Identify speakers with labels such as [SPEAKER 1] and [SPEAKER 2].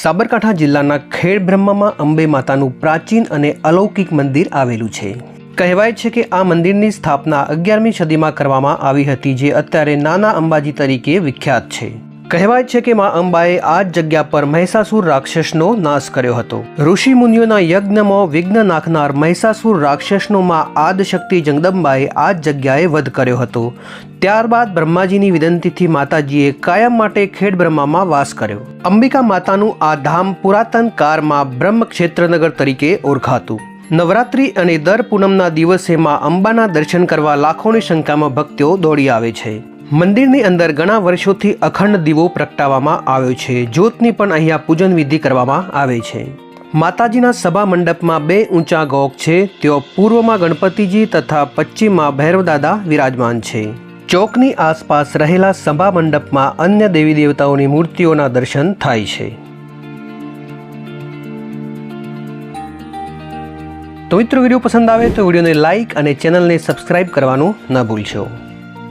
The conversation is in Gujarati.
[SPEAKER 1] સાબરકાંઠા જિલ્લાના ખેડબ્રહ્મામાં અંબે માતાનું પ્રાચીન અને અલૌકિક મંદિર આવેલું છે। કહેવાય છે કે આ મંદિરની સ્થાપના 11મી સદીમાં કરવામાં આવી હતી, જે અત્યારે નાના અંબાજી તરીકે વિખ્યાત છે। કહેવાય છે કે માં અંબાએ આ જ જગ્યા પર મહિષાસુર રાક્ષસનો નાશ કર્યો હતો। ઋષિ મુનિઓના યજ્ઞમાં વિઘ્ન નાખનાર મહિષાસુર રાક્ષસનો માં આદિશક્તિ જગદંબાએ આ જ જગ્યાએ વધ કર્યો હતો। ત્યારબાદ બ્રહ્માજીની વિનંતીથી માતાજીએ કાયમ માટે ખેડબ્રહ્મામાં વાસ કર્યો। અંબિકા માતાનું આ ધામ પુરાતન કાળમાં બ્રહ્મક્ષેત્રનગર તરીકે ઓળખાતું। નવરાત્રિ અને દર પૂનમના દિવસે માં અંબાના દર્શન કરવા લાખોની સંખ્યામાં ભક્તો દોડી આવે છે। મંદિરની અંદર ઘણા વર્ષોથી અખંડ દીવો પ્રગટાવવામાં આવ્યો છે। જ્યોતની પણ અહીંયા પૂજન વિધિ કરવામાં આવે છે। માતાજીના સભા મંડપમાં 2 ઊંચા ગોખ છે। તેઓ પૂર્વમાં ગણપતિજી તથા પશ્ચિમમાં ભૈરવદાદા વિરાજમાન છે। ચોકની આસપાસ રહેલા સભા મંડપમાં અન્ય દેવી દેવતાઓની મૂર્તિઓના દર્શન થાય છે। તો મિત્રો, વિડીયો પસંદ આવે તો વિડીયોને લાઇક અને ચેનલને સબસ્ક્રાઇબ કરવાનું ન ભૂલશો।